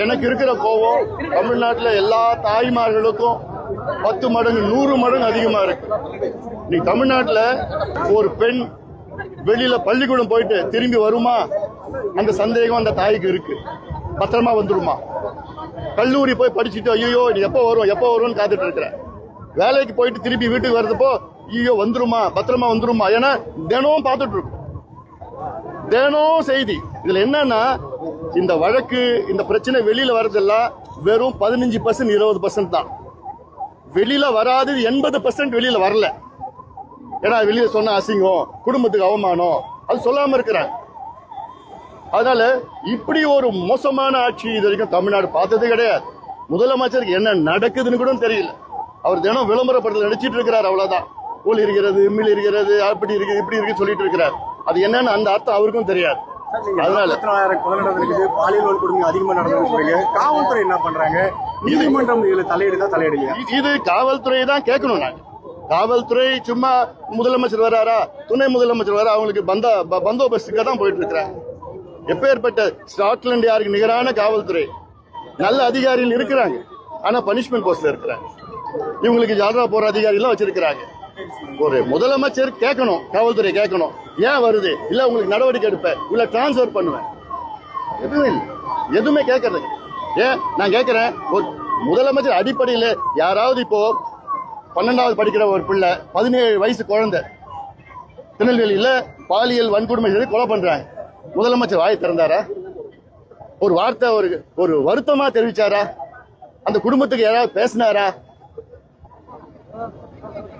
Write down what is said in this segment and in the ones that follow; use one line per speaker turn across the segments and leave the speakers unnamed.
எனக்கு இருக்கிற கோபம் தமிழ்நாட்டில் எல்லா தாய்மார்களுக்கும் 10 மடங்கு 100 மடங்கு அதிகமா இருக்கு. நீ தமிழ்நாட்டில் ஒரு பெண் வெளியில பள்ளிக்கூடம் போயிட்டு திரும்பி வருமா அந்த சந்தேகம் அந்த தாய்க்கு இருக்கு. பத்திரமா வந்துருமா? கல்லூரி போய் படிச்சுட்டு ஐயோ நீ எப்போ வரும்னு காத்துட்டு இருக்கிற. வேலைக்கு போயிட்டு திருப்பி வீட்டுக்கு வர்றப்போ ஐயோ வந்துருமா, பத்திரமா வந்துருமா? ஏன்னா தினமும் பார்த்துட்டு இருக்கும், தினம் செய்தி. இதுல என்னன்னா இந்த வழக்கு இந்த பிரச்சனை வெளியில வர்றதெல்லாம் வெறும் 15% 20% தான். வெளியில வராது 80% வெளியில வரல. ஏன்னா வெளியில சொன்ன அசிங்கம், குடும்பத்துக்கு அவமானம், அது சொல்லாம இருக்கிறாங்க. அதனால இப்படி ஒரு மோசமான ஆட்சி இது வரைக்கும் தமிழ்நாடு பார்த்தது கிடையாது. முதலமைச்சருக்கு என்ன நடக்குதுன்னு கூட தெரியல. அவர் தினம் விளம்பரப்படத்தில் நடிச்சிட்டு இருக்கிறார், அவ்வளவுதான். ஊழல் இருக்கிறது, மில் இருக்கிறது, அப்படி இருக்கு இப்படி இருக்கு சொல்லிட்டு இருக்கிறார். அது என்னன்னு அந்த அர்த்தம் அவருக்கும் தெரியாது. அதனால
பாலியல் வன்கொடுமை அதிகமா நடந்து காவல்துறை என்ன பண்றாங்க? நீதிமன்றம் இதுல தலையிடுதா?
இது காவல்துறை தான் கேட்கணும். நாங்க காவல்துறை சும்மா முதலமைச்சர் வராரா, துணை முதலமைச்சர் வர அவங்களுக்கு பந்தோபஸ்துக்காக தான் போயிட்டு இருக்கிறாங்க. எப்பேற்பட்ட ஸ்காட்லாந்து யாருக்கு நிகரான காவல்துறை, நல்ல அதிகாரிகள் இருக்கிறாங்க, ஆனா பனிஷ்மெண்ட் போஸ்ட்ல இருக்கிறாங்க. இவங்களுக்கு ஜாதா போற அதிகாரிகள் வச்சிருக்கிறாங்க. ஒரு முதலமைச்சர் கேட்கணும், காவல்துறை கேட்கணும், ஏன் வருது, இல்ல உங்களுக்கு நடவடிக்கை எடுப்பேன், இல்ல டிரான்ஸ்பர் பண்ணுவேன். எதுவுமே கேட்கறது. ஏன் நான் கேட்கிறேன், ஒரு முதலமைச்சர் அடிப்படையில் யாராவது இப்போ 12வது படிக்கிற ஒரு பிள்ளை 17 வயசு குழந்தை திருநெல்வேலியில பாலியல் வன்கொடுமை செய்து கொலை பண்றாங்க. முதலமைச்சர் வாய் திறந்தாரா? ஒரு வார்த்தை ஒரு வருத்தமா தெரிவிச்சாரா? அந்த குடும்பத்துக்கு யாராவது பேசினாரா?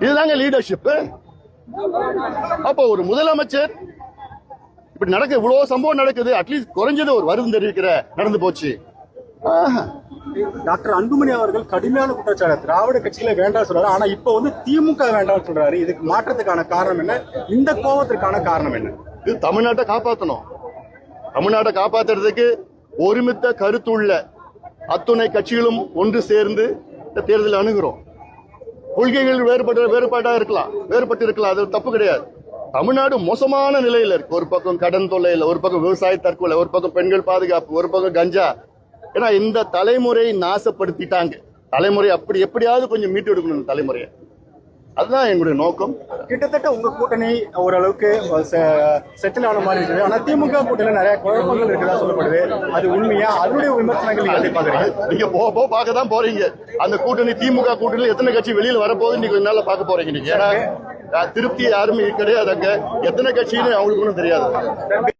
இதுதாங்க லீடர்ஷிப். அப்போ ஒரு முதலமைச்சர் இப்படி நடக்க இவ்வளவு சம்பவம் நடக்குது, அட்லீஸ்ட் குறைஞ்சது ஒரு வருத்தம் தெரிவிக்கிற நடந்து போச்சு.
டாக்டர் அன்புமணி அவர்கள் கடுமையான குற்றச்சாட்டு திராவிட கட்சியில வேண்டாம் சொல்றாரு. ஆனா இப்ப திமுக வேண்டாம் சொல்றாரு. இதுக்கு மாற்றத்துக்கான காரணம் என்ன? இந்த கோபத்திற்கான காரணம் என்ன?
இது தமிழ்நாட்டை காப்பாற்றணும். தமிழ்நாட்டை காப்பாற்றுறதுக்கு ஒருமித்த கருத்துள்ள அத்துணை கட்சிகளும் ஒன்று சேர்ந்து இந்த தேர்தல் அணுகிறோம். கொள்கைகள் வேறுபாட்டா இருக்கலாம், வேறுபட்டு இருக்கலாம், அது தப்பு கிடையாது. தமிழ்நாடு மோசமான நிலையில இருக்கு. ஒரு பக்கம் கடன் தொல்லையில, ஒரு பக்கம் விவசாய தற்கொலை, ஒரு பக்கம் பெண்கள் பாதுகாப்பு, ஒரு பக்கம் கஞ்சா. ஏன்னா இந்த தலைமுறையை நாசப்படுத்திட்டாங்க. தலைமுறை அப்படி எப்படியாவது கொஞ்சம் மீட்டு எடுக்கணும் தலைமுறையை. அதுதான் எங்களுடைய நோக்கம்.
கிட்டத்தட்ட உங்க கூட்டணி ஓரளவுக்கு செட்டில் ஆன மாதிரி இருக்குது. ஆனா திமுக கூட்டணியில நிறைய குழப்பங்கள் இருக்கிறதா சொல்லப்படுது. அது உண்மையா? அதனுடைய விமர்சனங்கள்
நீங்க போக பார்க்க தான் போறீங்க. அந்த கூட்டணி திமுக கூட்டணியில் எத்தனை கட்சி வெளியில் வரப்போகுது நீங்க என்னால பார்க்க போறீங்க. நீங்க ஏன்னா திருப்தி யாருமே கிடையாது. அங்க எத்தனை கட்சின்னு அவங்களுக்கு ஒன்றும் தெரியாது.